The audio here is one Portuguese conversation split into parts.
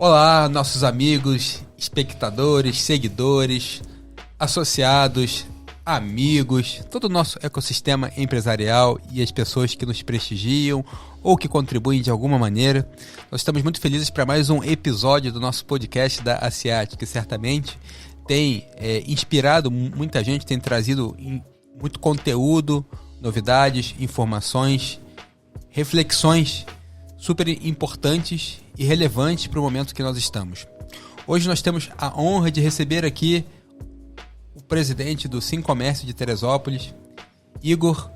Olá, nossos amigos, espectadores, seguidores, associados, amigos, todo o nosso ecossistema empresarial e as pessoas que nos prestigiam ou que contribuem de alguma maneira. Nós estamos muito felizes para mais um episódio do nosso podcast da ACIAT, que certamente tem inspirado muita gente, tem trazido muito conteúdo, novidades, informações, reflexões super importantes e relevantes para o momento que nós estamos. Hoje nós temos a honra de receber aqui o presidente do Sincomércio de Teresópolis, Igor,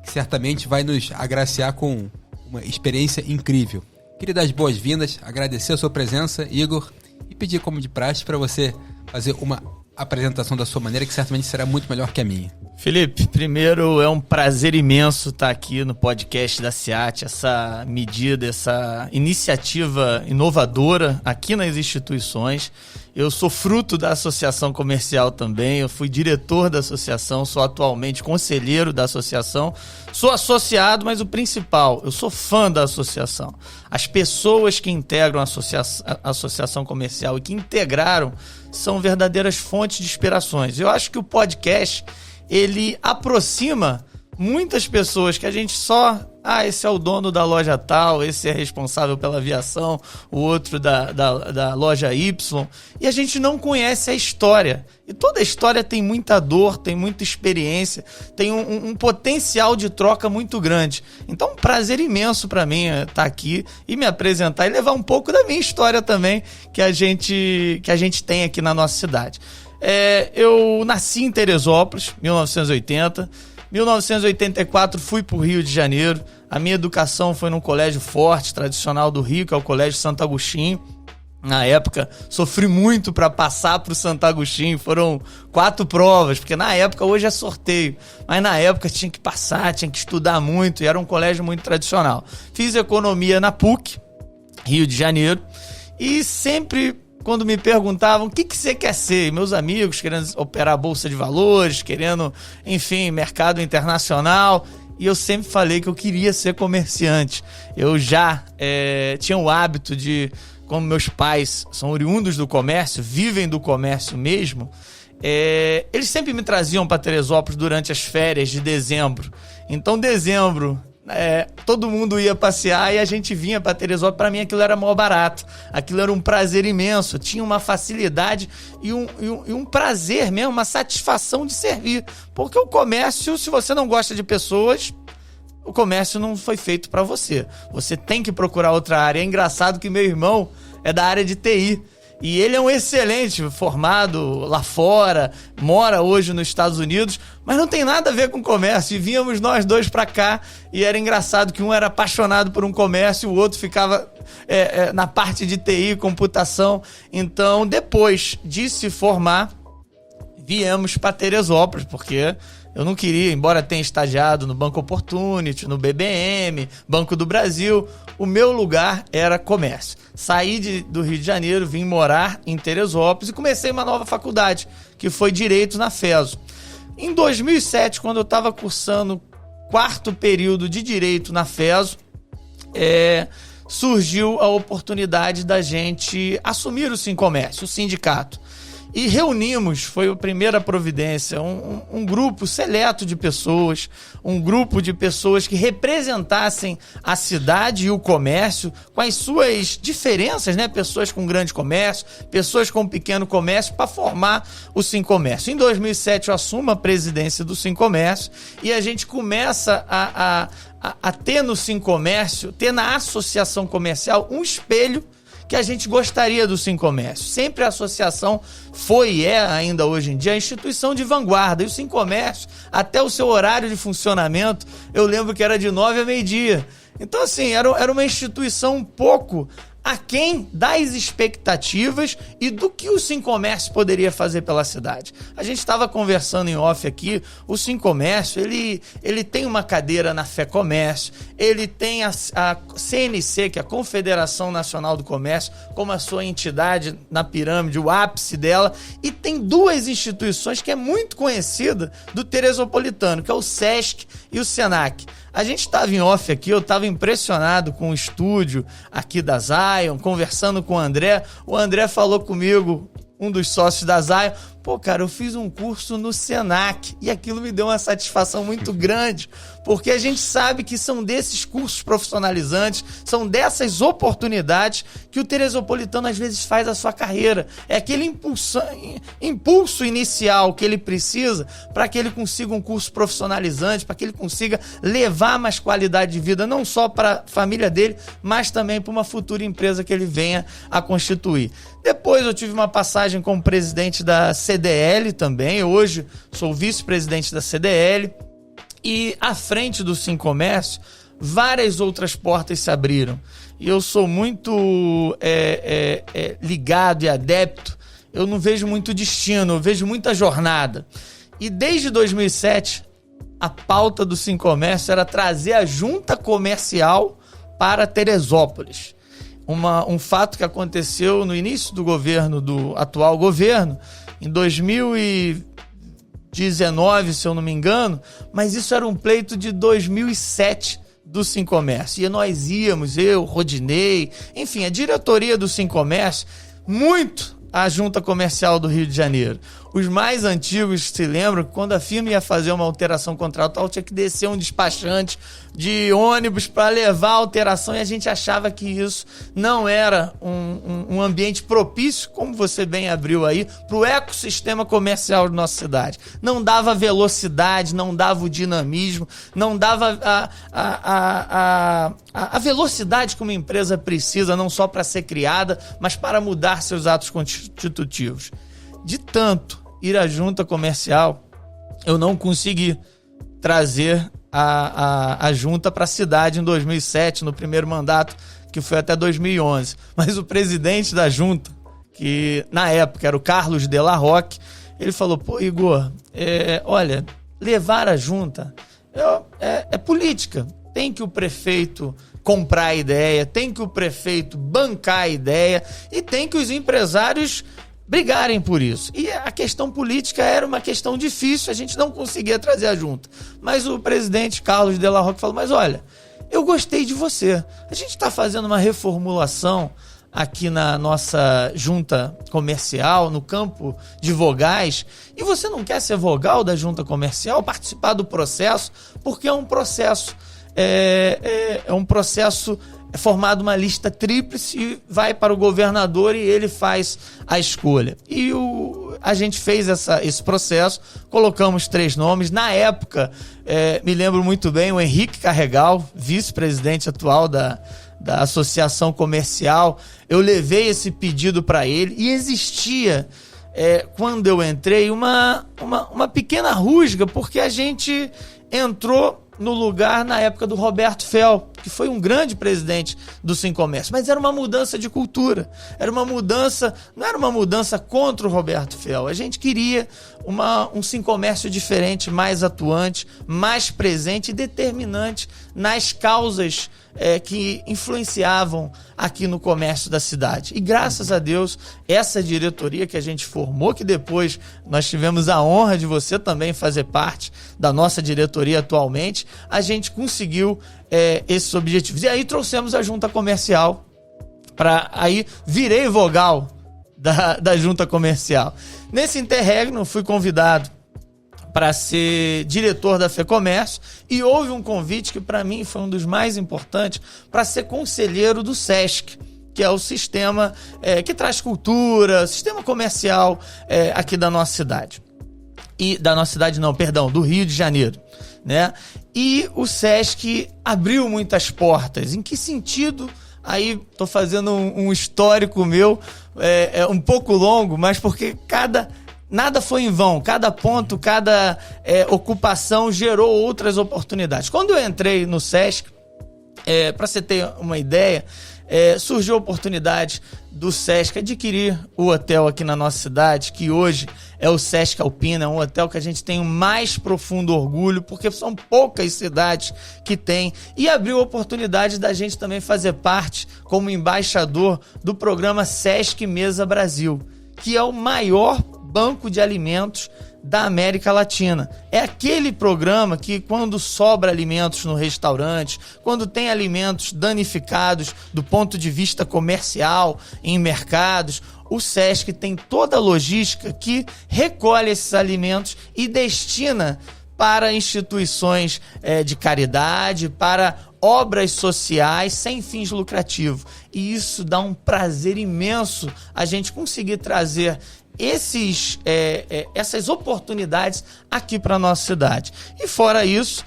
que certamente vai nos agraciar com uma experiência incrível. Queria dar as boas-vindas, agradecer a sua presença, Igor, e pedir como de praxe para você fazer uma apresentação da sua maneira, que certamente será muito melhor que a minha. Felipe, primeiro é um prazer imenso estar aqui no podcast da CIAT, essa medida, essa iniciativa inovadora aqui nas instituições. Eu sou fruto da associação comercial também, eu fui diretor da associação, sou atualmente conselheiro da associação, sou associado, mas o principal, eu sou fã da associação. As pessoas que integram a associação comercial e que integraram são verdadeiras fontes de inspirações. Eu acho que o podcast, ele aproxima muitas pessoas que a gente só... esse é o dono da loja tal, esse é responsável pela aviação, o outro da loja Y. E a gente não conhece a história. E toda a história tem muita dor, tem muita experiência, tem um potencial de troca muito grande. Então, um prazer imenso para mim estar aqui e me apresentar e levar um pouco da minha história também que a gente tem aqui na nossa cidade. Eu nasci em Teresópolis, 1980. 1984 fui para o Rio de Janeiro. A minha educação foi num colégio forte, tradicional do Rio, que é o Colégio Santo Agostinho. Na época, sofri muito para passar para o Santo Agostinho. Foram 4 provas, porque na época, hoje é sorteio, mas na época tinha que passar, tinha que estudar muito, e era um colégio muito tradicional. Fiz economia na PUC, Rio de Janeiro, e sempre... quando me perguntavam o que você quer ser, e meus amigos querendo operar a Bolsa de Valores, querendo, enfim, mercado internacional, e eu sempre falei que eu queria ser comerciante. Eu já tinha o hábito de, como meus pais são oriundos do comércio, vivem do comércio mesmo, eles sempre me traziam para Teresópolis durante as férias de dezembro. Então, dezembro... todo mundo ia passear e a gente vinha para Teresópolis. Para mim aquilo era mó barato, aquilo era um prazer imenso, tinha uma facilidade e um prazer mesmo, uma satisfação de servir, porque o comércio, se você não gosta de pessoas, o comércio não foi feito para você, você tem que procurar outra área. É engraçado que meu irmão é da área de TI e ele é um excelente, formado lá fora, mora hoje nos Estados Unidos, mas não tem nada a ver com comércio. E vínhamos nós dois pra cá e era engraçado que um era apaixonado por um comércio e o outro ficava na parte de TI, computação. Então, depois de se formar, viemos para Teresópolis, porque eu não queria, embora tenha estagiado no Banco Opportunity, no BBM, Banco do Brasil, o meu lugar era comércio. Saí do Rio de Janeiro, vim morar em Teresópolis e comecei uma nova faculdade, que foi Direito na FESO. Em 2007, quando eu estava cursando 4º período de Direito na FESO, surgiu a oportunidade da gente assumir o Sincomércio, o sindicato. E reunimos, foi a primeira providência, um grupo seleto de pessoas, um grupo de pessoas que representassem a cidade e o comércio com as suas diferenças, né? Pessoas com grande comércio, pessoas com pequeno comércio, para formar o Sincomércio. Em 2007 eu assumo a presidência do Sincomércio e a gente começa a ter no Sincomércio, ter na associação comercial um espelho que a gente gostaria do Sincomércio. Sempre a associação foi e é ainda hoje em dia a instituição de vanguarda. E o Sincomércio, até o seu horário de funcionamento, eu lembro que era de 9 a meio-dia. Então, assim, era uma instituição um pouco aquém das expectativas e do que o Sincomércio poderia fazer pela cidade. A gente estava conversando em off aqui, o Sincomércio, ele tem uma cadeira na FEComércio, ele tem a CNC, que é a Confederação Nacional do Comércio, como a sua entidade na pirâmide, o ápice dela, e tem 2 instituições que é muito conhecida do teresopolitano, que é o SESC e o SENAC. A gente estava em off aqui, eu estava impressionado com o estúdio aqui da Zion, conversando com o André falou comigo, um dos sócios da Zion, pô, cara, eu fiz um curso no Senac e aquilo me deu uma satisfação muito grande, porque a gente sabe que são desses cursos profissionalizantes, são dessas oportunidades que o teresopolitano às vezes faz a sua carreira. É aquele impulso inicial que ele precisa para que ele consiga um curso profissionalizante, para que ele consiga levar mais qualidade de vida, não só para a família dele, mas também para uma futura empresa que ele venha a constituir. Depois eu tive uma passagem como presidente da CDL também, hoje sou vice-presidente da CDL, e à frente do Sincomércio, várias outras portas se abriram. E eu sou muito ligado e adepto, eu não vejo muito destino, eu vejo muita jornada. E desde 2007, a pauta do Sincomércio era trazer a junta comercial para Teresópolis. Um fato que aconteceu no início do governo, do atual governo, em 2019, se eu não me engano, mas isso era um pleito de 2007 do Sincomércio. E nós íamos, eu, Rodinei, enfim, a diretoria do Sincomércio, muito a junta comercial do Rio de Janeiro. Os mais antigos se lembram que quando a firma ia fazer uma alteração contratual, tinha que descer um despachante de ônibus para levar a alteração, e a gente achava que isso não era um ambiente propício, como você bem abriu aí, para o ecossistema comercial de nossa cidade. Não dava velocidade, não dava o dinamismo, não dava a velocidade que uma empresa precisa, não só para ser criada, mas para mudar seus atos constitutivos. De tanto ir à junta comercial, eu não consegui trazer a junta para a cidade em 2007, no primeiro mandato, que foi até 2011. Mas o presidente da junta, que na época era o Carlos de la Rocque, ele falou, pô, Igor, olha, levar a junta é política. Tem que o prefeito comprar a ideia, tem que o prefeito bancar a ideia e tem que os empresários brigarem por isso. E a questão política era uma questão difícil, a gente não conseguia trazer a junta. Mas o presidente Carlos de la Rocque falou, mas olha, eu gostei de você. A gente está fazendo uma reformulação aqui na nossa junta comercial, no campo de vogais, e você não quer ser vogal da junta comercial, participar do processo, porque é um processo é formada uma lista tríplice e vai para o governador e ele faz a escolha. E a gente fez esse processo, colocamos 3 nomes. Na época, me lembro muito bem, o Henrique Carregal, vice-presidente atual da Associação Comercial, eu levei esse pedido para ele e existia, quando eu entrei, uma pequena rusga, porque a gente entrou no lugar na época do Roberto Fel, que foi um grande presidente do Sincomércio, mas era uma mudança de cultura, não era uma mudança contra o Roberto Fel, a gente queria um Sincomércio diferente, mais atuante, mais presente e determinante nas causas que influenciavam aqui no comércio da cidade. E graças a Deus, essa diretoria que a gente formou, que depois nós tivemos a honra de você também fazer parte da nossa diretoria atualmente, a gente conseguiu esses objetivos. E aí trouxemos a junta comercial, aí virei vogal da junta comercial. Nesse interregno, fui convidado para ser diretor da FEComércio e houve um convite que para mim foi um dos mais importantes para ser conselheiro do SESC, que é o sistema que traz cultura, sistema comercial aqui da nossa cidade. E da nossa cidade não, perdão, do Rio de Janeiro, né? E o SESC abriu muitas portas. Em que sentido? Aí tô fazendo um histórico meu, um pouco longo, mas porque nada foi em vão, cada ponto, cada ocupação gerou outras oportunidades. Quando eu entrei no SESC, para você ter uma ideia, surgiu a oportunidade do SESC adquirir o hotel aqui na nossa cidade, que hoje é o Sesc Alpina, um hotel que a gente tem o mais profundo orgulho, porque são poucas cidades que tem, e abriu a oportunidade da gente também fazer parte como embaixador do programa Sesc Mesa Brasil, que é o maior banco de alimentos da América Latina. É aquele programa que, quando sobra alimentos no restaurante, quando tem alimentos danificados do ponto de vista comercial em mercados, o SESC tem toda a logística que recolhe esses alimentos e destina para instituições de caridade, para obras sociais sem fins lucrativos. E isso dá um prazer imenso a gente conseguir trazer essas oportunidades aqui para a nossa cidade. E fora isso,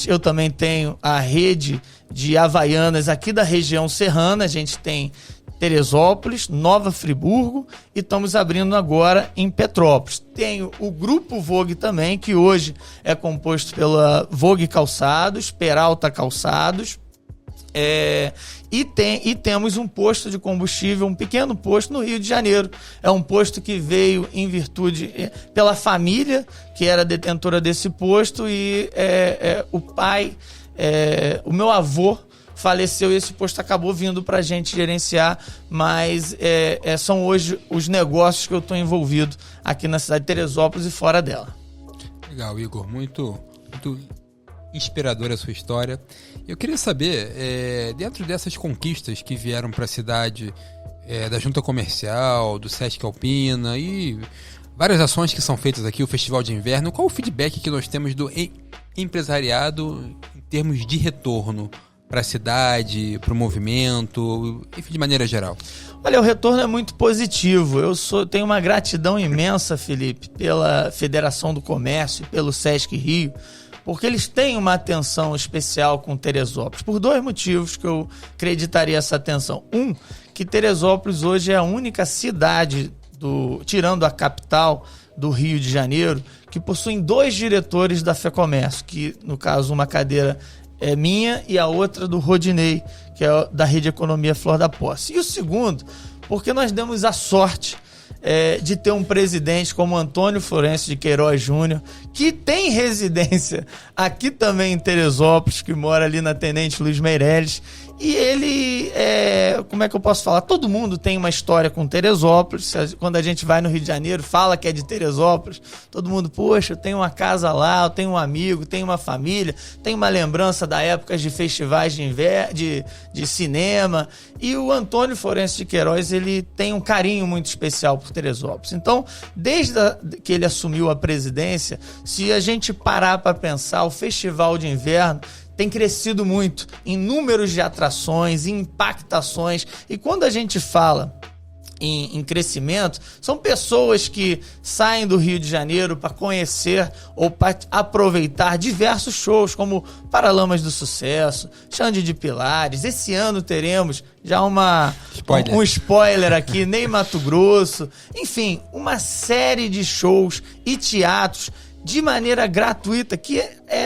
eu também tenho a rede de Havaianas aqui da região serrana. A gente tem Teresópolis, Nova Friburgo e estamos abrindo agora em Petrópolis. Tenho o Grupo Vogue também, que hoje é composto pela Vogue Calçados, Peralta Calçados, e temos um posto de combustível, um pequeno posto no Rio de Janeiro. É um posto que veio em virtude, pela família que era detentora desse posto, e o meu avô faleceu e esse posto acabou vindo para a gente gerenciar, mas são hoje os negócios que eu estou envolvido aqui na cidade de Teresópolis e fora dela. Legal, Igor, muito inspiradora a sua história. Eu queria saber, dentro dessas conquistas que vieram para a cidade, da Junta Comercial, do Sesc Alpina e várias ações que são feitas aqui, o Festival de Inverno, qual o feedback que nós temos do empresariado em termos de retorno para a cidade, para o movimento, enfim, de maneira geral? Olha, o retorno é muito positivo. Tenho uma gratidão imensa, Felipe, pela Federação do Comércio e pelo Sesc Rio, porque eles têm uma atenção especial com Teresópolis, por dois motivos que eu acreditaria essa atenção. Que Teresópolis hoje é a única cidade, tirando a capital do Rio de Janeiro, que possuem 2 diretores da FEComércio, que, no caso, uma cadeira é minha e a outra do Rodinei, que é da Rede Economia Flor da Posse. E o segundo, porque nós demos a sorte de ter um presidente como Antônio Florencio de Queiroz Júnior, que tem residência aqui também em Teresópolis, que mora ali na Tenente Luiz Meireles. E ele, como é que eu posso falar? Todo mundo tem uma história com Teresópolis. Quando a gente vai no Rio de Janeiro, fala que é de Teresópolis, todo mundo, poxa, eu tenho uma casa lá, eu tenho um amigo, tenho uma família, tenho uma lembrança da época de festivais de cinema. E o Antônio Florencio de Queiroz, ele tem um carinho muito especial por Teresópolis. Então, desde que ele assumiu a presidência, se a gente parar para pensar, o Festival de Inverno tem crescido muito em números de atrações, em impactações. E quando a gente fala em crescimento, são pessoas que saem do Rio de Janeiro para conhecer ou para aproveitar diversos shows, como Paralamas do Sucesso, Xande de Pilares. Esse ano teremos já um spoiler aqui, Ney Matogrosso. Enfim, uma série de shows e teatros de maneira gratuita, que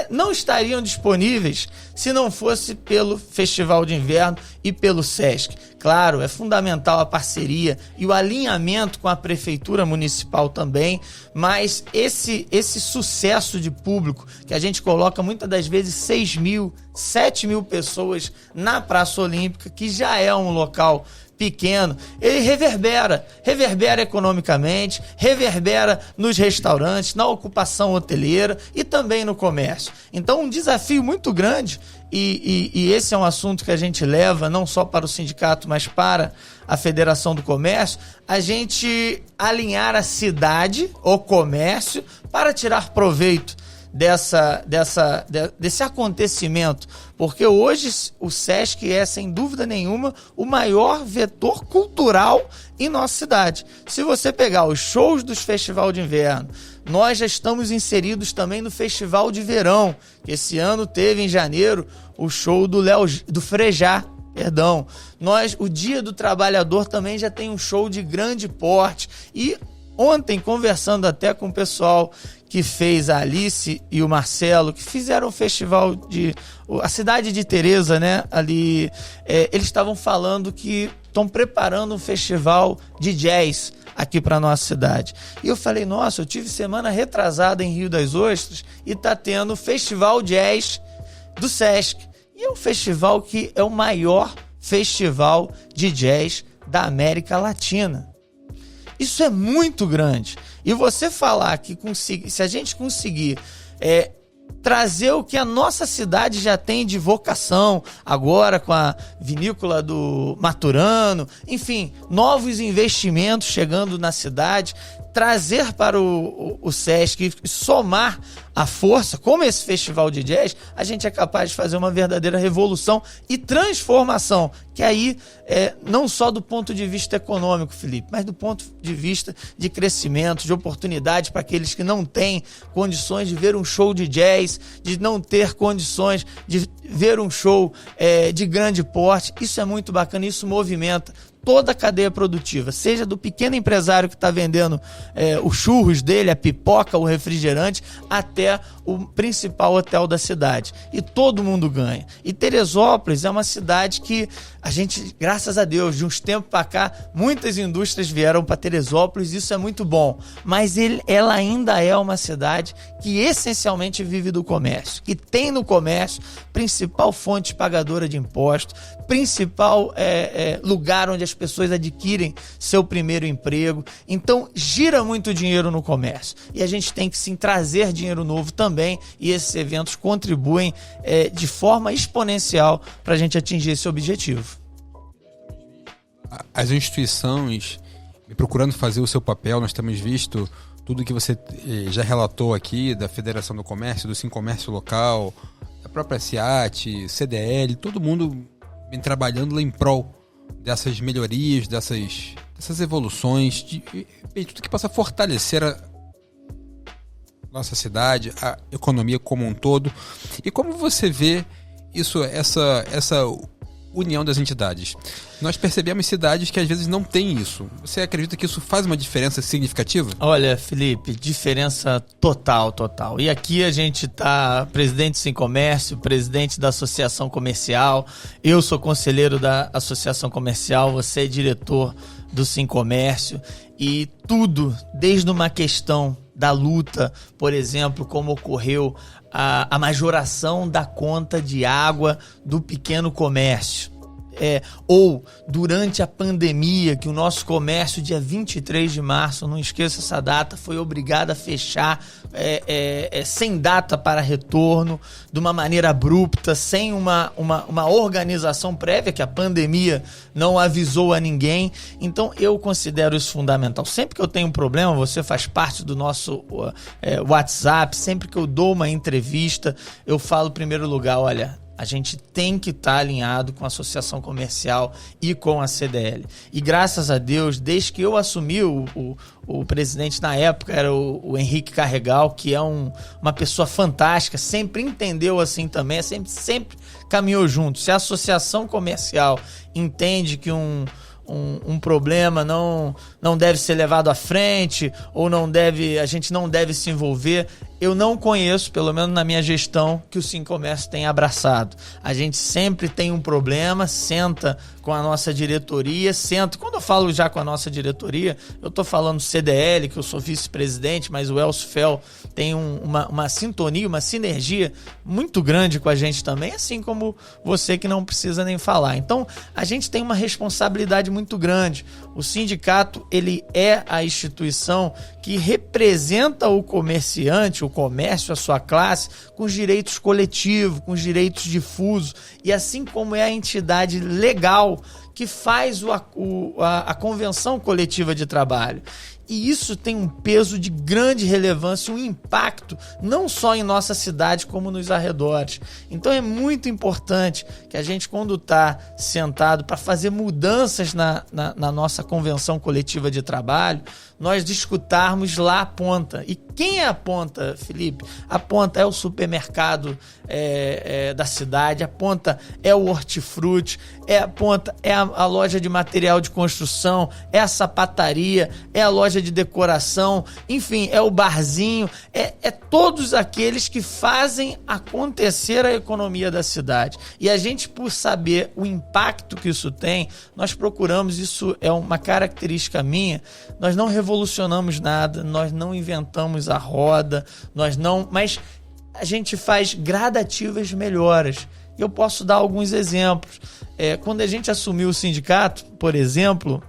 não estariam disponíveis se não fosse pelo Festival de Inverno e pelo Sesc. Claro, é fundamental a parceria e o alinhamento com a Prefeitura Municipal também, mas esse sucesso de público, que a gente coloca muitas das vezes 6 mil, 7 mil pessoas na Praça Olímpica, que já é um local pequeno, ele reverbera economicamente, reverbera nos restaurantes, na ocupação hoteleira e também no comércio. Então, um desafio muito grande, e esse é um assunto que a gente leva não só para o sindicato, mas para a Federação do Comércio, a gente alinhar a cidade, o comércio, para tirar proveito desse acontecimento, porque hoje o Sesc é, sem dúvida nenhuma, o maior vetor cultural em nossa cidade. Se você pegar os shows dos Festival de Inverno, nós já estamos inseridos também no Festival de Verão, que esse ano teve em janeiro o show do Frejá. O Dia do Trabalhador também já tem um show de grande porte. E ontem, conversando até com o pessoal que fez, a Alice e o Marcelo, que fizeram o festival a cidade de Tereza, né? Ali, eles estavam falando que estão preparando um festival de jazz aqui para nossa cidade. E eu falei, nossa, eu tive semana retrasada em Rio das Ostras e tá tendo o Festival Jazz do Sesc. E é um festival que é o maior festival de jazz da América Latina. Isso é muito grande. E você falar que se a gente conseguir trazer o que a nossa cidade já tem de vocação, agora com a vinícola do Maturano, enfim, novos investimentos chegando na cidade, trazer para o Sesc e somar a força, como esse festival de jazz, a gente é capaz de fazer uma verdadeira revolução e transformação, que aí não só do ponto de vista econômico, Felipe, mas do ponto de vista de crescimento, de oportunidade para aqueles que não têm condições de ver um show de jazz, de não ter condições de ver um show de grande porte. Isso é muito bacana, isso movimenta toda a cadeia produtiva, seja do pequeno empresário que está vendendo os churros dele, a pipoca, o refrigerante, até o principal hotel da cidade. E todo mundo ganha. E Teresópolis é uma cidade que a gente, graças a Deus, de uns tempos para cá, muitas indústrias vieram para Teresópolis, isso é muito bom. Mas ela ainda é uma cidade que essencialmente vive do comércio, que tem no comércio principal fonte pagadora de impostos, principal lugar onde as pessoas adquirem seu primeiro emprego. Então, gira muito dinheiro no comércio. E a gente tem que sim trazer dinheiro novo também, e esses eventos contribuem de forma exponencial para a gente atingir esse objetivo. As instituições procurando fazer o seu papel, nós temos visto tudo que você já relatou aqui, da Federação do Comércio, do Sincomércio Local, da própria SIAT, CDL, todo mundo vem trabalhando em prol dessas melhorias, dessas evoluções, de tudo que possa fortalecer a nossa cidade, a economia como um todo. E como você vê isso, essa união das entidades? Nós percebemos cidades que às vezes não têm isso. Você acredita que isso faz uma diferença significativa? Olha, Felipe, diferença total. E aqui a gente tá presidente do Sincomércio, presidente da Associação Comercial, eu sou conselheiro da Associação Comercial, você é diretor do Sincomércio, e tudo, desde uma questão da luta, por exemplo, como ocorreu a majoração da conta de água do pequeno comércio. Ou durante a pandemia, que o nosso comércio, dia 23 de março, não esqueça essa data, foi obrigado a fechar sem data para retorno, de uma maneira abrupta, sem uma organização prévia, que a pandemia não avisou a ninguém. Então eu considero isso fundamental. Sempre que eu tenho um problema, você faz parte do nosso WhatsApp, sempre que eu dou uma entrevista, eu falo em primeiro lugar, olha, a gente tem que estar alinhado com a Associação Comercial e com a CDL. E graças a Deus, desde que eu assumi, o presidente na época era o Henrique Carregal, que é uma pessoa fantástica, sempre entendeu assim também, sempre caminhou junto. Se a Associação Comercial entende que um problema não deve ser levado à frente, ou a gente não deve se envolver, eu não conheço, pelo menos na minha gestão, que o Sincomércio tenha abraçado. A gente sempre tem um problema, senta com a nossa diretoria, quando eu falo já com a nossa diretoria, eu estou falando CDL, que eu sou vice-presidente, mas o Elcio Fel tem uma sintonia, uma sinergia muito grande com a gente também, assim como você, que não precisa nem falar. Então, a gente tem uma responsabilidade muito grande. O sindicato, ele é a instituição que representa o comerciante, o comércio, a sua classe, com os direitos coletivos, com os direitos difusos, e assim como é a entidade legal que faz a convenção coletiva de trabalho. E isso tem um peso de grande relevância, um impacto, não só em nossa cidade, como nos arredores. Então é muito importante que a gente, quando está sentado para fazer mudanças na nossa convenção coletiva de trabalho, nós discutirmos lá a ponta. E quem é a ponta, Felipe? A ponta é o supermercado da cidade, a ponta é o hortifruti, a ponta é a loja de material de construção, é a sapataria, é a loja de decoração, enfim, é o barzinho, é todos aqueles que fazem acontecer a economia da cidade. E a gente, por saber o impacto que isso tem, nós procuramos, isso é uma característica minha, nós não revolucionamos nada, nós não inventamos a roda, mas a gente faz gradativas melhoras. Eu posso dar alguns exemplos. Quando a gente assumiu o sindicato, por exemplo,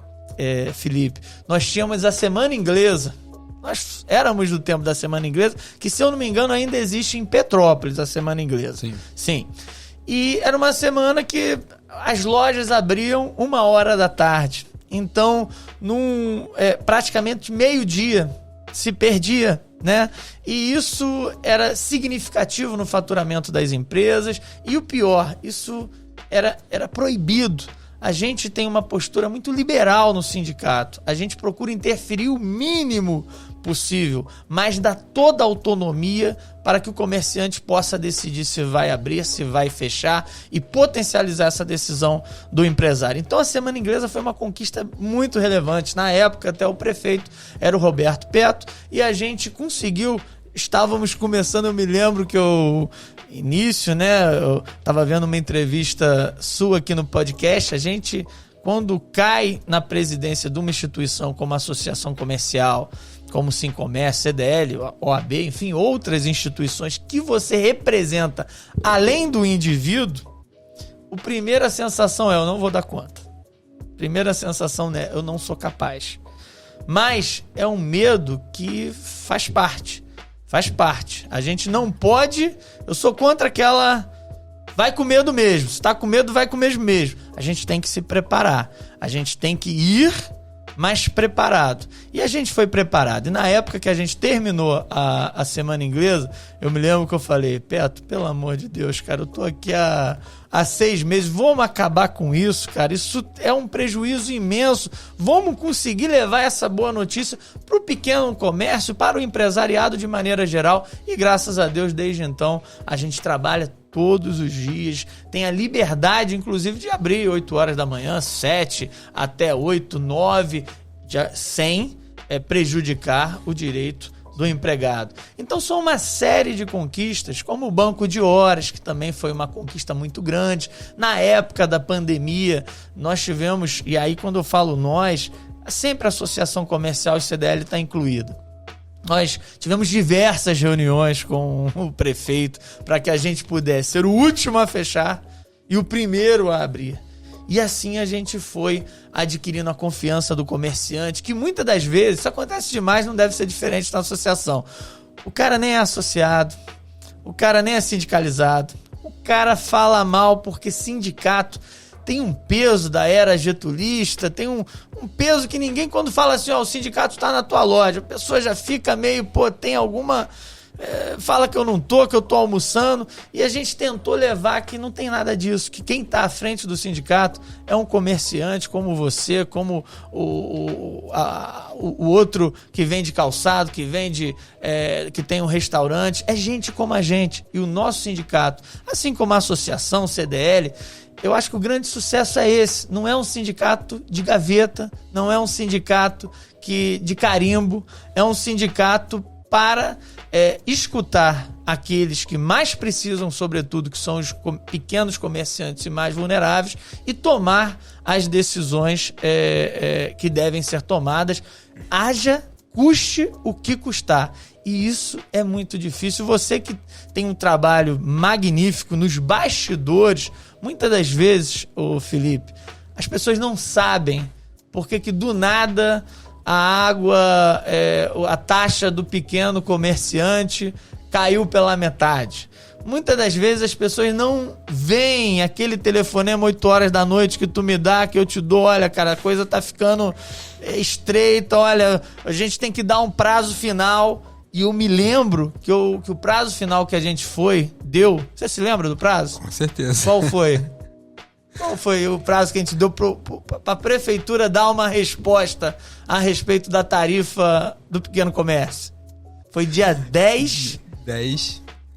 Felipe, nós tínhamos a Semana Inglesa, Nós éramos do tempo da Semana Inglesa, que, se eu não me engano, ainda existe em Petrópolis a Semana Inglesa. Sim. E era uma semana que as lojas abriam 13h. Então, praticamente meio-dia se perdia, né? E isso era significativo no faturamento das empresas. E o pior, isso era proibido. A gente tem uma postura muito liberal no sindicato. A gente procura interferir o mínimo possível, mas dá toda a autonomia para que o comerciante possa decidir se vai abrir, se vai fechar e potencializar essa decisão do empresário. Então a Semana Inglesa foi uma conquista muito relevante. Na época, até o prefeito era o Roberto Petto, e a gente conseguiu. Estávamos começando, eu me lembro que eu estava vendo uma entrevista sua aqui no podcast. A gente, quando cai na presidência de uma instituição como a Associação Comercial, como Sincomércio, CDL, OAB, enfim, outras instituições que você representa além do indivíduo, a primeira sensação é: eu não vou dar conta. Primeira sensação é: eu não sou capaz. Mas é um medo que faz parte. Faz parte. A gente não pode... Eu sou contra aquela... Vai com medo mesmo. Se tá com medo, vai com medo mesmo. A gente tem que se preparar. A gente tem que ir mais preparado. E a gente foi preparado. E na época que a gente terminou a Semana Inglesa, eu me lembro que eu falei: Petto, pelo amor de Deus, cara, eu tô aqui há 6 meses, vamos acabar com isso, cara. Isso é um prejuízo imenso. Vamos conseguir levar essa boa notícia para o pequeno comércio, para o empresariado de maneira geral. E graças a Deus, desde então, a gente trabalha todos os dias, tem a liberdade, inclusive, de abrir 8 horas da manhã, 7 até 8, 9, sem prejudicar o direito do empregado. Então são uma série de conquistas, como o banco de horas, que também foi uma conquista muito grande. Na época da pandemia, nós tivemos, e aí quando eu falo nós, sempre a Associação Comercial e CDL está incluída. Nós tivemos diversas reuniões com o prefeito para que a gente pudesse ser o último a fechar e o primeiro a abrir. E assim a gente foi adquirindo a confiança do comerciante, que muitas das vezes, isso acontece demais, não deve ser diferente na associação. O cara nem é associado, o cara nem é sindicalizado, o cara fala mal porque sindicato tem um peso da era getulista, tem um peso que ninguém, quando fala assim, ó, o sindicato tá na tua loja, a pessoa já fica meio, tem alguma... fala que eu não tô, que eu tô almoçando, e a gente tentou levar que não tem nada disso, que quem tá à frente do sindicato é um comerciante como você, como o outro que vende calçado, que vende, que tem um restaurante, é gente como a gente. E o nosso sindicato, assim como a associação CDL, eu acho que o grande sucesso é esse. Não é um sindicato de gaveta, não é um sindicato de carimbo, é um sindicato para escutar aqueles que mais precisam, sobretudo, que são os pequenos comerciantes e mais vulneráveis, e tomar as decisões que devem ser tomadas, custe o que custar. E isso é muito difícil. Você que tem um trabalho magnífico nos bastidores, muitas das vezes, Felipe, as pessoas não sabem porque que do nada a água, a taxa do pequeno comerciante caiu pela metade. Muitas das vezes as pessoas não veem aquele telefonema 8 horas da noite que tu me dá, que eu te dou: olha, cara, a coisa tá ficando estreita, olha, a gente tem que dar um prazo final. E eu me lembro que o prazo final que a gente deu... Você se lembra do prazo? Com certeza. Qual foi? Qual foi o prazo que a gente deu para a prefeitura dar uma resposta a respeito da tarifa do pequeno comércio? Foi dia 10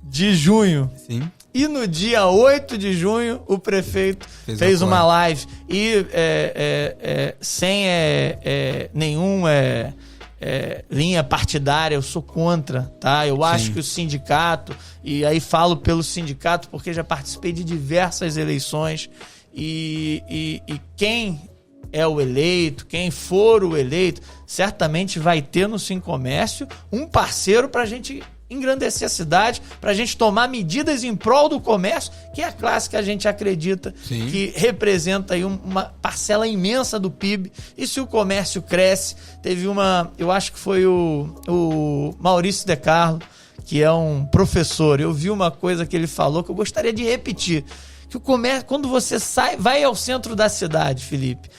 de junho. Sim. E no dia 8 de junho, o prefeito fez uma live. E sem nenhum... linha partidária, eu sou contra, tá? Eu acho que o sindicato, e aí falo pelo sindicato porque já participei de diversas eleições, e quem é o eleito, quem for o eleito, certamente vai ter no Sincomércio um parceiro pra gente engrandecer a cidade, para a gente tomar medidas em prol do comércio, que é a classe que a gente acredita Sim. que representa aí uma parcela imensa do PIB. E se o comércio cresce, teve eu acho que foi o Maurício De Carlo, que é um professor, eu vi uma coisa que ele falou que eu gostaria de repetir, que o comércio, quando você vai ao centro da cidade, Felipe,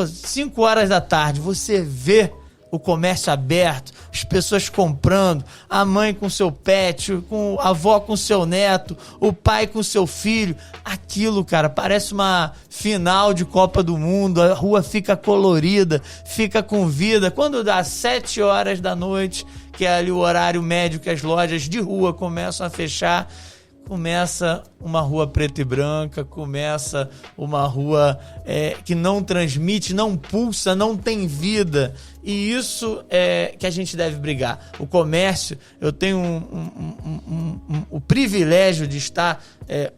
5 horas da tarde, você vê o comércio aberto, as pessoas comprando, a mãe com seu pet, a avó com seu neto, o pai com seu filho. Aquilo, cara, parece uma final de Copa do Mundo, a rua fica colorida, fica com vida. Quando dá 7 horas da noite, que é ali o horário médio que as lojas de rua começam a fechar, começa uma rua preta e branca, começa uma rua que não transmite, não pulsa, não tem vida. E isso é que a gente deve brigar. O comércio, eu tenho o privilégio de estar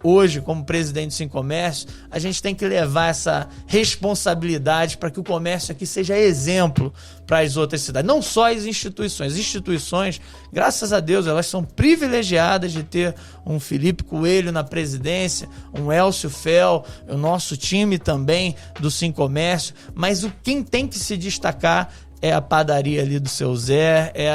hoje como presidente do Sincomércio. A gente tem que levar essa responsabilidade para que o comércio aqui seja exemplo para as outras cidades. Não só as instituições. As instituições, graças a Deus, elas são privilegiadas de ter um Felipe Coelho na presidência, um Elcio Fel, o nosso time também do Sincomércio. Mas quem tem que se destacar é a padaria ali do seu Zé, é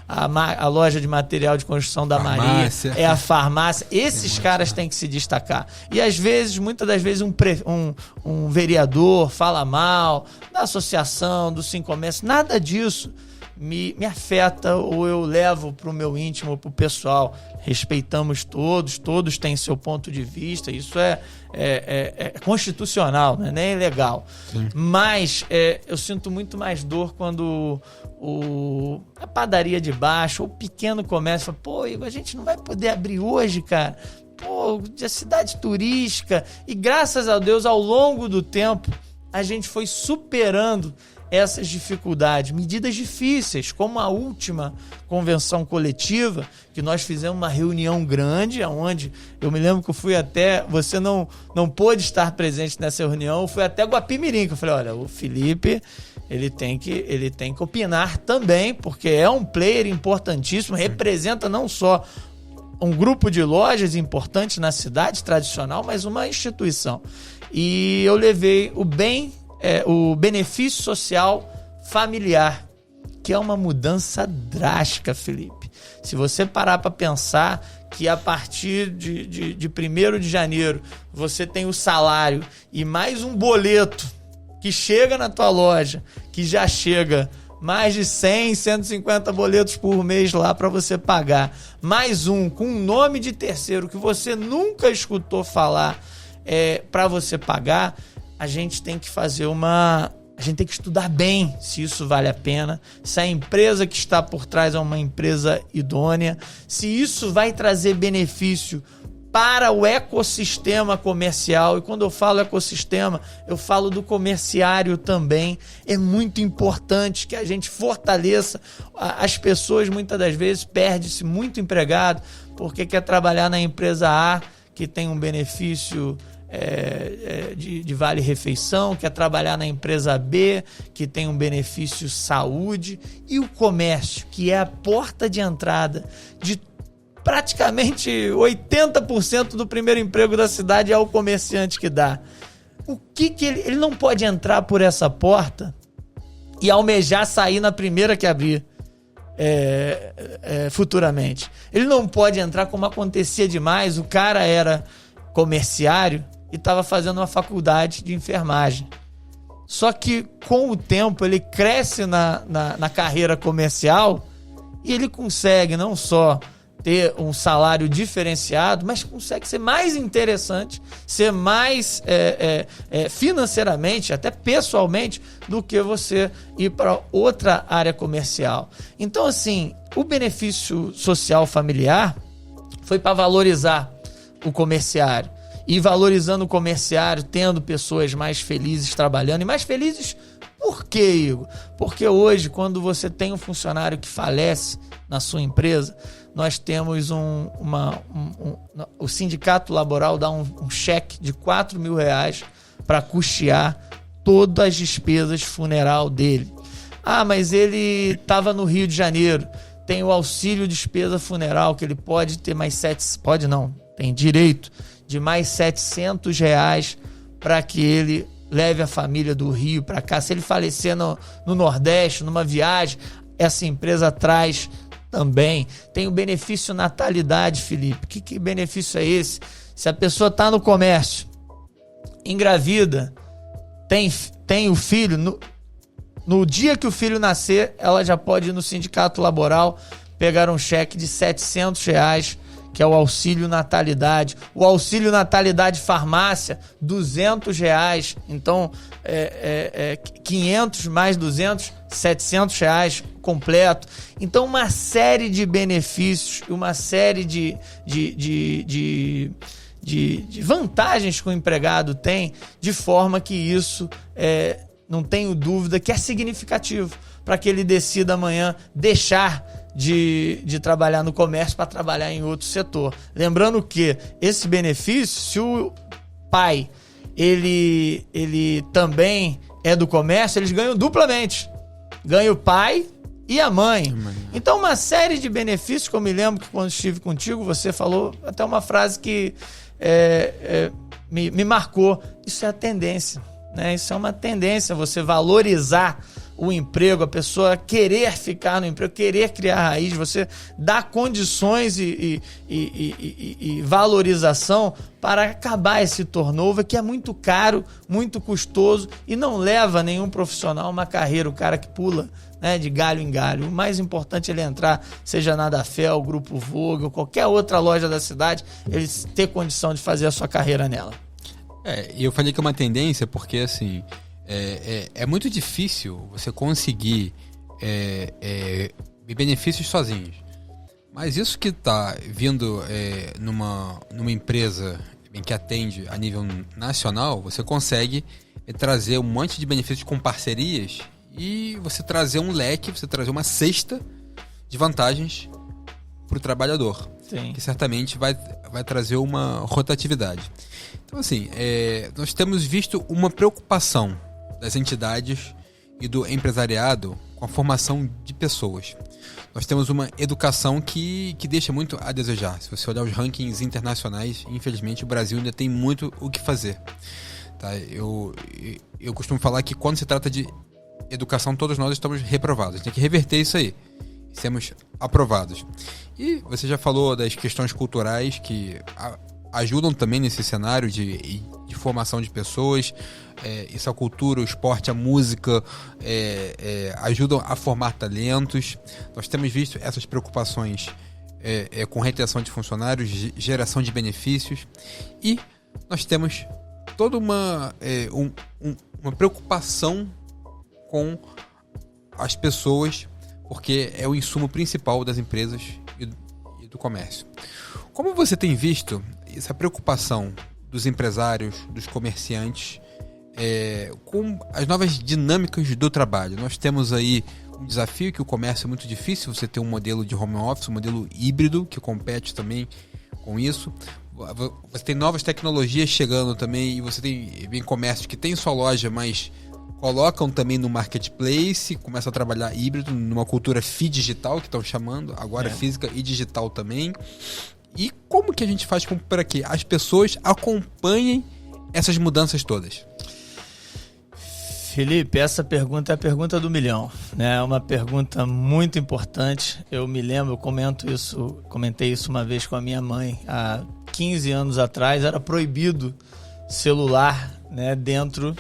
a loja de material de construção da farmácia. Maria, é a farmácia. Esses caras têm que se destacar. E às vezes, muitas das vezes, um vereador fala mal da associação, do Sincomércio, nada disso me afeta ou eu levo para o meu íntimo, para o pessoal. Respeitamos todos têm seu ponto de vista, isso é constitucional, não é nem legal. Sim. Mas eu sinto muito mais dor quando a padaria de baixo, ou o pequeno comércio, fala, pô, Igor, a gente não vai poder abrir hoje, cara. Pô, a cidade turística. E graças a Deus, ao longo do tempo, a gente foi superando essas dificuldades, medidas difíceis, como a última convenção coletiva, que nós fizemos uma reunião grande, onde eu me lembro que eu fui até, você não pôde estar presente nessa reunião, eu fui até Guapimirim, que eu falei, olha, o Felipe, ele tem que opinar também, porque é um player importantíssimo, representa não só um grupo de lojas importante na cidade tradicional, mas uma instituição. E eu levei o benefício social familiar, que é uma mudança drástica, Felipe. Se você parar para pensar que a partir de 1º de janeiro você tem o salário e mais um boleto que chega na tua loja, que já chega mais de 100, 150 boletos por mês lá para você pagar, mais um com um nome de terceiro que você nunca escutou falar para você pagar, a gente tem que a gente tem que estudar bem se isso vale a pena, se a empresa que está por trás é uma empresa idônea, se isso vai trazer benefício para o ecossistema comercial. E quando eu falo ecossistema, eu falo do comerciário também. É muito importante que a gente fortaleça. As pessoas muitas das vezes perdem-se muito empregado porque quer trabalhar na empresa A, que tem um benefício de vale-refeição, quer trabalhar na empresa B, que tem um benefício saúde, e o comércio, que é a porta de entrada de praticamente 80% do primeiro emprego da cidade, é o comerciante que dá. O que ele não pode entrar por essa porta e almejar sair na primeira que abrir futuramente. Ele não pode entrar como acontecia demais. O cara era comerciário e estava fazendo uma faculdade de enfermagem. Só que com o tempo ele cresce na carreira comercial e ele consegue não só ter um salário diferenciado, mas consegue ser mais interessante, ser mais financeiramente, até pessoalmente, do que você ir para outra área comercial. Então, assim, o benefício social familiar foi para valorizar o comerciário. E valorizando o comerciário, tendo pessoas mais felizes trabalhando. E mais felizes por quê, Igor? Porque hoje, quando você tem um funcionário que falece na sua empresa, nós temos o sindicato laboral dá um cheque de R$4.000 para custear todas as despesas funeral dele. Ah, mas ele estava no Rio de Janeiro. tem o auxílio despesa funeral, que ele pode ter mais tem direito de mais R$700 para que ele leve a família do Rio para cá. Se ele falecer no Nordeste, numa viagem, essa empresa traz também. Tem o benefício natalidade, Felipe. Que benefício é esse? Se a pessoa está no comércio, engravida, tem o filho, no dia que o filho nascer, ela já pode ir no sindicato laboral pegar um cheque de R$700, que é o auxílio natalidade. O auxílio natalidade farmácia, R$200. Então, 500 mais 200, R$700 completo. Então, uma série de benefícios, uma série de vantagens que o empregado tem, de forma que isso, não tenho dúvida, que é significativo para que ele decida amanhã deixar de trabalhar no comércio para trabalhar em outro setor. Lembrando que esse benefício, se o pai ele também é do comércio, eles ganham duplamente. Ganha o pai e a mãe. Então, uma série de benefícios, que eu me lembro que quando estive contigo, você falou até uma frase que me marcou. Isso é a tendência, né? Isso é uma tendência, você valorizar o emprego, a pessoa querer ficar no emprego, querer criar raiz, você dá condições e valorização para acabar esse turnover, que é muito caro, muito custoso e não leva nenhum profissional a uma carreira, o cara que pula, né, de galho em galho. O mais importante é ele entrar, seja na Dafel, Grupo Vogel, qualquer outra loja da cidade, ele ter condição de fazer a sua carreira nela. E eu falei que é uma tendência porque, assim, é muito difícil você conseguir benefícios sozinhos. Mas isso que está vindo numa empresa que atende a nível nacional, você consegue trazer um monte de benefícios com parcerias e você trazer um leque, você trazer uma cesta de vantagens para o trabalhador. Sim. Que certamente vai trazer uma rotatividade. Então, assim, nós temos visto uma preocupação das entidades e do empresariado com a formação de pessoas. Nós temos uma educação que deixa muito a desejar. Se você olhar os rankings internacionais, infelizmente o Brasil ainda tem muito o que fazer. Tá? Eu costumo falar que quando se trata de educação, todos nós estamos reprovados. Tem que reverter isso aí. Sermos aprovados. E você já falou das questões culturais que ajudam também nesse cenário de formação de pessoas. Isso, a cultura, o esporte, a música ajudam a formar talentos. Nós temos visto essas preocupações com retenção de funcionários, geração de benefícios, e nós temos toda uma preocupação com as pessoas, porque é o insumo principal das empresas e do comércio. Como você tem visto essa preocupação dos empresários, dos comerciantes, com as novas dinâmicas do trabalho? Nós temos aí um desafio, que o comércio é muito difícil, você ter um modelo de home office, um modelo híbrido, que compete também com isso. Você tem novas tecnologias chegando também, e você tem comércio que tem sua loja, mas colocam também no marketplace, começam a trabalhar híbrido, numa cultura digital, que estão chamando, agora física e digital também. E como que a gente faz para que as pessoas acompanhem essas mudanças todas? Felipe, essa pergunta é a pergunta do milhão, né? É uma pergunta muito importante. Eu me lembro, comentei isso uma vez com a minha mãe. Há 15 anos atrás era proibido celular, né, dentro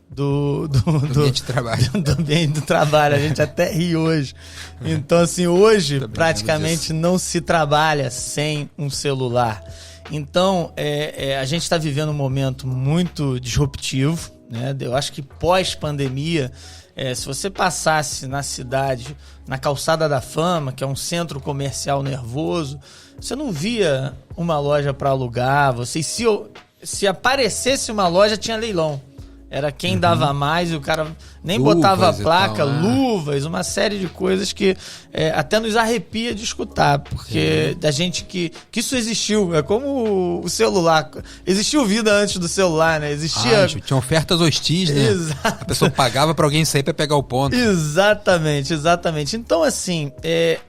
do ambiente de trabalho. Do ambiente do trabalho. A gente até ri hoje. Então, assim, hoje praticamente não se trabalha sem um celular. Então, a gente está vivendo um momento muito disruptivo, né? Eu acho que pós-pandemia, se você passasse na cidade, na Calçada da Fama, que é um centro comercial nervoso, você não via uma loja para alugar. Se aparecesse uma loja, tinha leilão. Era quem dava mais e o cara nem botava a placa, luvas, uma série de coisas que até nos arrepia de escutar, porque da gente que isso existiu. É como o celular. Existiu vida antes do celular, né? Existia... tinha ofertas hostis, né? Exato. A pessoa pagava pra alguém sair pra pegar o ponto. Exatamente. Então, assim,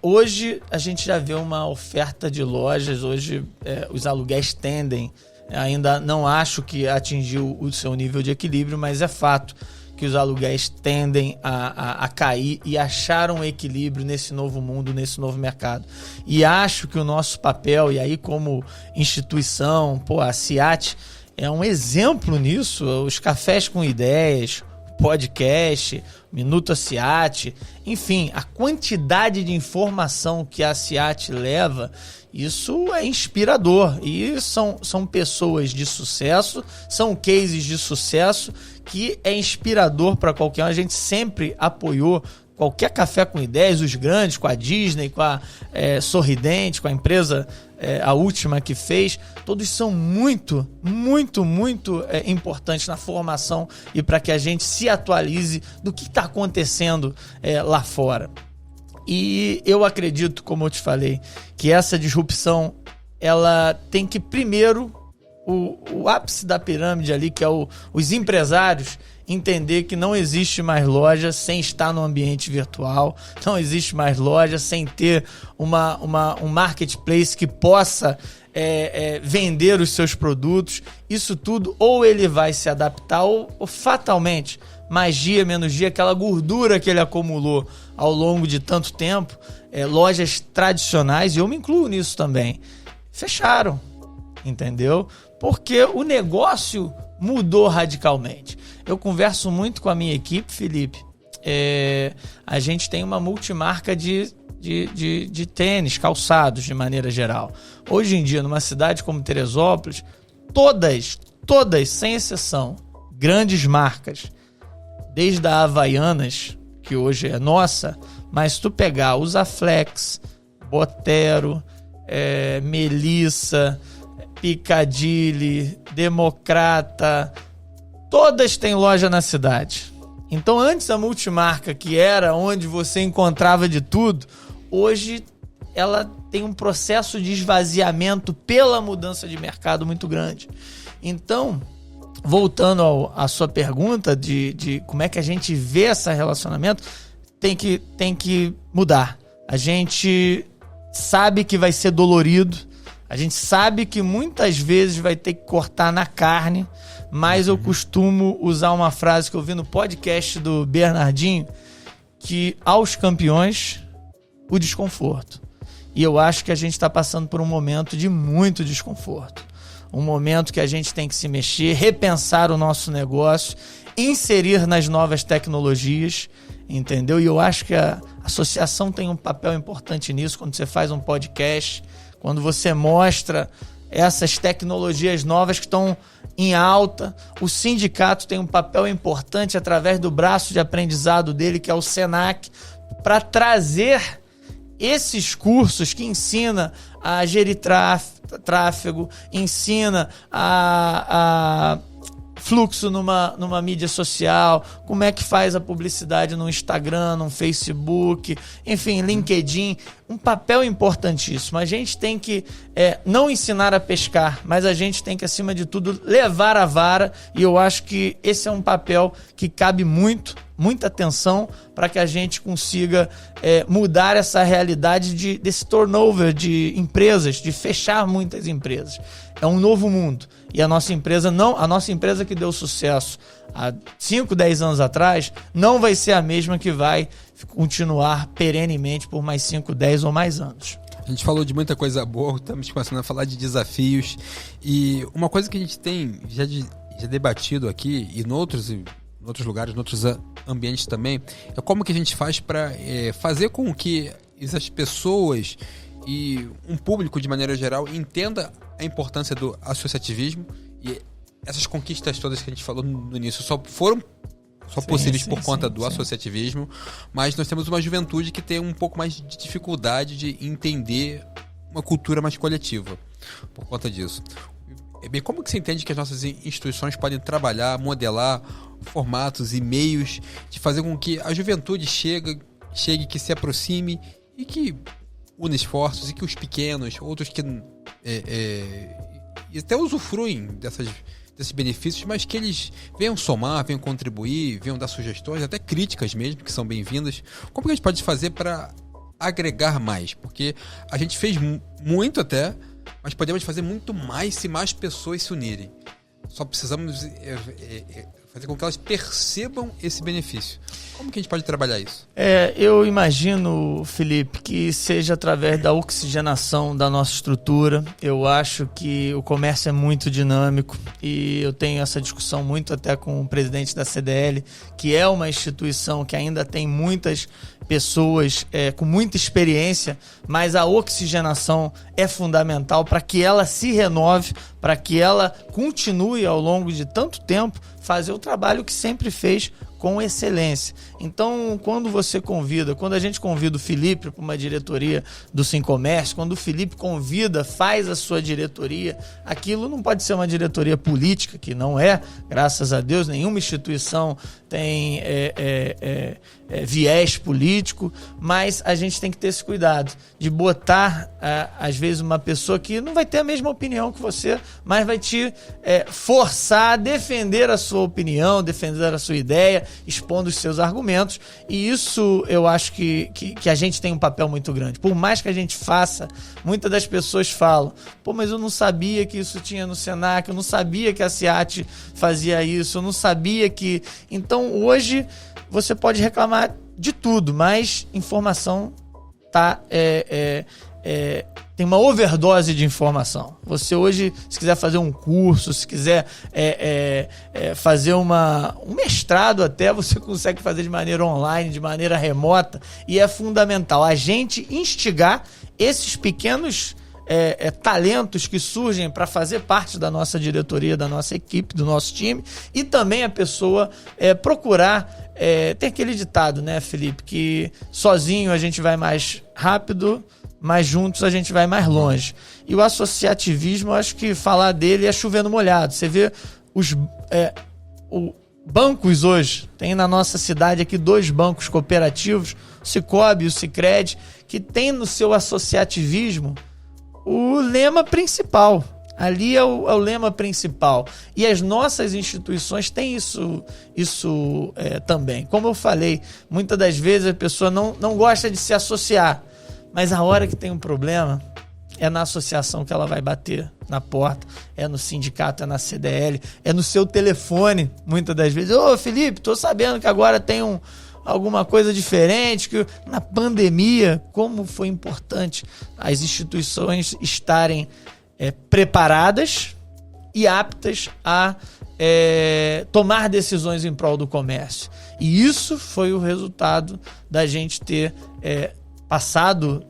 hoje a gente já vê uma oferta de lojas, hoje os aluguéis tendem. Ainda não acho que atingiu o seu nível de equilíbrio, mas é fato que os aluguéis tendem a cair e achar um equilíbrio nesse novo mundo, nesse novo mercado. E acho que o nosso papel, e aí como instituição, a CIAT é um exemplo nisso, os cafés com ideias, podcast, Minuto CIAT, enfim, a quantidade de informação que a CIAT leva, isso é inspirador. E são pessoas de sucesso, são cases de sucesso que é inspirador para qualquer um. A gente sempre apoiou qualquer café com ideias, os grandes, com a Disney, com a Sorridente, com a empresa, a última que fez, todos são muito, muito, muito importantes na formação e para que a gente se atualize do que está acontecendo lá fora. E eu acredito, como eu te falei, que essa disrupção, ela tem que primeiro, o ápice da pirâmide ali, que é os empresários, entender que não existe mais loja sem estar no ambiente virtual, não existe mais loja sem ter um marketplace que possa vender os seus produtos. Isso tudo, ou ele vai se adaptar, ou fatalmente, mais dia, menos dia, aquela gordura que ele acumulou ao longo de tanto tempo, lojas tradicionais, e eu me incluo nisso também, fecharam, entendeu? Porque o negócio mudou radicalmente. Eu converso muito com a minha equipe, Felipe. A gente tem uma multimarca de tênis, calçados, de maneira geral. Hoje em dia, numa cidade como Teresópolis, todas, sem exceção, grandes marcas, desde a Havaianas, que hoje é nossa, mas se tu pegar Usaflex, Botero, Melissa, Piccadilly, Democrata, todas têm loja na cidade. Então, antes a multimarca, que era onde você encontrava de tudo, hoje ela tem um processo de esvaziamento pela mudança de mercado muito grande. Então, voltando à sua pergunta de como é que a gente vê esse relacionamento, tem que mudar. A gente sabe que vai ser dolorido, a gente sabe que muitas vezes vai ter que cortar na carne, mas eu costumo usar uma frase que eu vi no podcast do Bernardinho, que aos campeões, o desconforto. E eu acho que a gente está passando por um momento de muito desconforto. Um momento que a gente tem que se mexer, repensar o nosso negócio, inserir nas novas tecnologias, entendeu? E eu acho que a associação tem um papel importante nisso, quando você faz um podcast, quando você mostra essas tecnologias novas que estão em alta. O sindicato tem um papel importante através do braço de aprendizado dele, que é o Senac, para trazer esses cursos que ensina a gerir tráfego, ensina a fluxo numa mídia social, como é que faz a publicidade no Instagram, no Facebook, enfim, LinkedIn, um papel importantíssimo. A gente tem que não ensinar a pescar, mas a gente tem que, acima de tudo, levar a vara, e eu acho que esse é um papel que cabe muita atenção para que a gente consiga mudar essa realidade desse turnover de empresas, de fechar muitas empresas. É um novo mundo. E a nossa empresa que deu sucesso há 5, 10 anos atrás, não vai ser a mesma que vai continuar perenemente por mais 5, 10 ou mais anos. A gente falou de muita coisa boa, estamos começando a falar de desafios. E uma coisa que a gente tem já debatido aqui e em outros lugares, em outros ambientes também, é como que a gente faz para fazer com que essas pessoas e um público de maneira geral entenda a importância do associativismo. E essas conquistas todas que a gente falou no início só foram possíveis por conta do associativismo, mas nós temos uma juventude que tem um pouco mais de dificuldade de entender uma cultura mais coletiva por conta disso. bem, como que você entende que as nossas instituições podem trabalhar, modelar formatos e meios de fazer com que a juventude chegue, que se aproxime e que una esforços, e que os pequenos, outros que e até usufruem desses benefícios, mas que eles venham somar, venham contribuir, venham dar sugestões, até críticas mesmo, que são bem-vindas. Como que a gente pode fazer para agregar mais? Porque a gente fez muito até, mas podemos fazer muito mais se mais pessoas se unirem. Só precisamos fazer com que elas percebam esse benefício. Como que a gente pode trabalhar isso? Eu imagino, Felipe, que seja através da oxigenação da nossa estrutura. Eu acho que o comércio é muito dinâmico e eu tenho essa discussão muito até com o presidente da CDL, que é uma instituição que ainda tem muitas pessoas com muita experiência, mas a oxigenação é fundamental para que ela se renove, para que ela continue ao longo de tanto tempo fazer o trabalho que sempre fez com excelência. Então, quando a gente convida o Felipe para uma diretoria do Sincomércio, quando o Felipe faz a sua diretoria, aquilo não pode ser uma diretoria política, que não é, graças a Deus, nenhuma instituição tem viés político, mas a gente tem que ter esse cuidado de botar, às vezes, uma pessoa que não vai ter a mesma opinião que você, mas vai te forçar a defender a sua opinião, defender a sua ideia, expondo os seus argumentos, e isso eu acho que a gente tem um papel muito grande. Por mais que a gente faça, muitas das pessoas falam, mas eu não sabia que isso tinha no Senac, eu não sabia que a SEAT fazia isso, eu não sabia que... Então, hoje, você pode reclamar de tudo, mas informação tem uma overdose de informação. Você hoje, se quiser fazer um curso, se quiser fazer um mestrado até, você consegue fazer de maneira online, de maneira remota, e é fundamental a gente instigar esses pequenos talentos que surgem para fazer parte da nossa diretoria, da nossa equipe, do nosso time, e também a pessoa procurar... tem aquele ditado, né, Felipe, que sozinho a gente vai mais rápido, mas juntos a gente vai mais longe. E o associativismo, eu acho que falar dele é chover no molhado. Você vê os bancos hoje, tem na nossa cidade aqui 2 bancos cooperativos, o Sicob e o Sicredi, que tem no seu associativismo o lema principal. Ali é o lema principal. E as nossas instituições têm isso também. Como eu falei, muitas das vezes a pessoa não gosta de se associar, mas a hora que tem um problema é na associação que ela vai bater na porta, é no sindicato, é na CDL, é no seu telefone, muitas das vezes. Felipe, tô sabendo que agora tem alguma coisa diferente, que na pandemia, como foi importante as instituições estarem preparadas e aptas a tomar decisões em prol do comércio. E isso foi o resultado da gente ter passado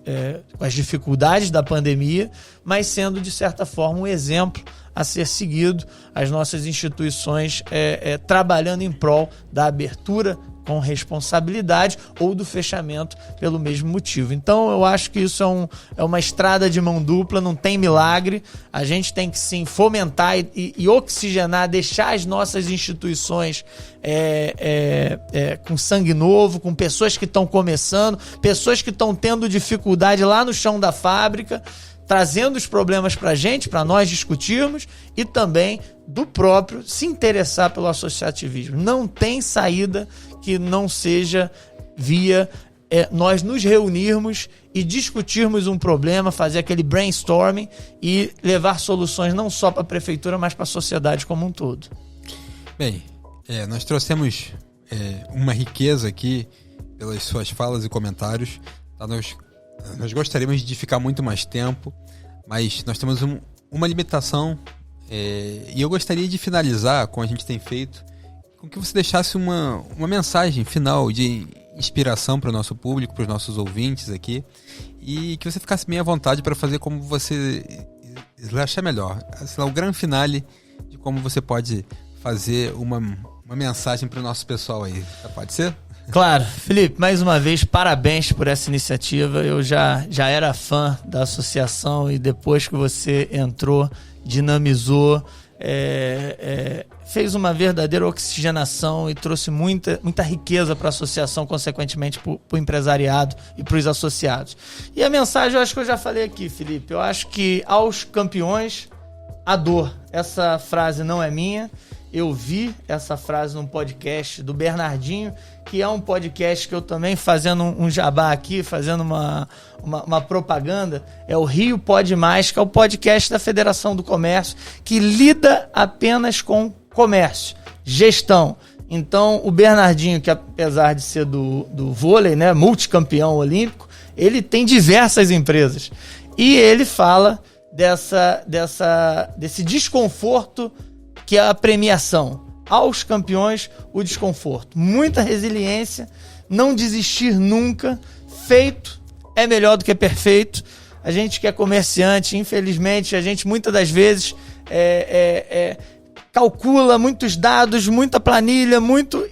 com as dificuldades da pandemia, mas sendo, de certa forma, um exemplo a ser seguido, as nossas instituições trabalhando em prol da abertura com responsabilidade ou do fechamento pelo mesmo motivo. Então, eu acho que isso é uma estrada de mão dupla, não tem milagre. A gente tem que, sim, fomentar e oxigenar, deixar as nossas instituições com sangue novo, com pessoas que estão começando, pessoas que estão tendo dificuldade lá no chão da fábrica, trazendo os problemas para a gente, para nós discutirmos, e também do próprio se interessar pelo associativismo. Não tem saída que não seja via nós nos reunirmos e discutirmos um problema, fazer aquele brainstorming e levar soluções não só para a prefeitura, mas para a sociedade como um todo. Bem, nós trouxemos uma riqueza aqui pelas suas falas e comentários. Tá? Nós gostaríamos de ficar muito mais tempo, mas nós temos uma limitação, e eu gostaria de finalizar, como a gente tem feito, com que você deixasse uma mensagem final de inspiração para o nosso público, para os nossos ouvintes aqui, e que você ficasse bem à vontade para fazer como você achar melhor. Assim, o grande finale de como você pode fazer uma mensagem para o nosso pessoal aí. Pode ser? Claro. Felipe, mais uma vez, parabéns por essa iniciativa. Eu já era fã da associação e depois que você entrou, dinamizou, fez uma verdadeira oxigenação e trouxe muita riqueza para a associação, consequentemente para o empresariado e para os associados. E a mensagem, eu acho que eu já falei aqui, Felipe. Eu acho que aos campeões, a dor. Essa frase não é minha. Eu vi essa frase num podcast do Bernardinho, que é um podcast que eu também, fazendo um jabá aqui, fazendo uma propaganda, é o Rio Pode Mais, que é o podcast da Federação do Comércio, que lida apenas com comércio, gestão. Então, o Bernardinho, que apesar de ser do vôlei, né, multicampeão olímpico, ele tem diversas empresas. E ele fala desse desconforto que é a premiação. Aos campeões, o desconforto. Muita resiliência, não desistir nunca. Feito é melhor do que perfeito. A gente que é comerciante, infelizmente, a gente muitas das vezes calcula muitos dados, muita planilha,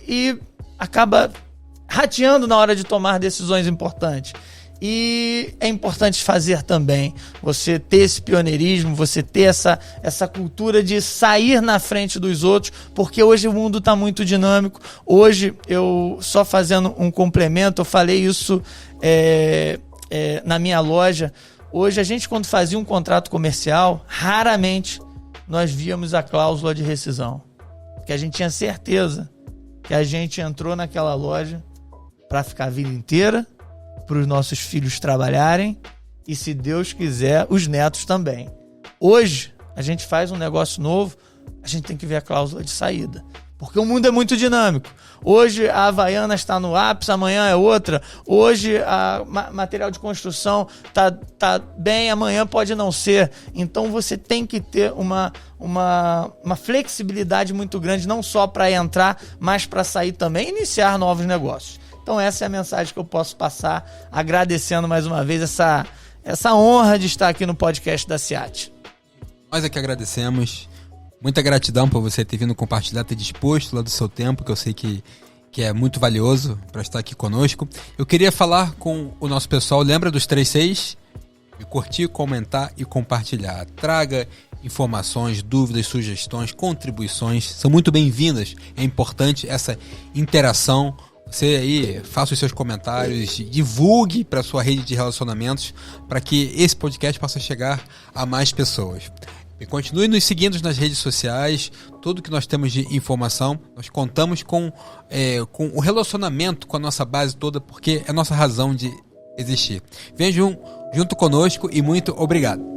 e acaba rateando na hora de tomar decisões importantes. E é importante fazer também, você ter esse pioneirismo, você ter essa cultura de sair na frente dos outros, porque hoje o mundo está muito dinâmico. Hoje, eu só fazendo um complemento, eu falei isso na minha loja. Hoje, a gente quando fazia um contrato comercial, raramente nós víamos a cláusula de rescisão, porque a gente tinha certeza que a gente entrou naquela loja para ficar a vida inteira, para os nossos filhos trabalharem e, se Deus quiser, os netos também. Hoje, a gente faz um negócio novo, a gente tem que ver a cláusula de saída, porque o mundo é muito dinâmico. Hoje a Havaiana está no ápice, amanhã é outra. Hoje a material de construção tá bem, amanhã pode não ser. Então você tem que ter uma flexibilidade muito grande, não só para entrar, mas para sair também e iniciar novos negócios. Então essa é a mensagem que eu posso passar, agradecendo mais uma vez essa honra de estar aqui no podcast da SEAT. Nós é que agradecemos. Muita gratidão por você ter vindo compartilhar, ter disposto lá do seu tempo, que eu sei que é muito valioso para estar aqui conosco. Eu queria falar com o nosso pessoal, lembra dos 3 Cs? Curtir, comentar e compartilhar. Traga informações, dúvidas, sugestões, contribuições, são muito bem-vindas. É importante essa interação. Você aí faça os seus comentários, divulgue para a sua rede de relacionamentos para que esse podcast possa chegar a mais pessoas. E continue nos seguindo nas redes sociais, tudo que nós temos de informação, nós contamos com o relacionamento com a nossa base toda, porque é a nossa razão de existir. Venham junto conosco e muito obrigado.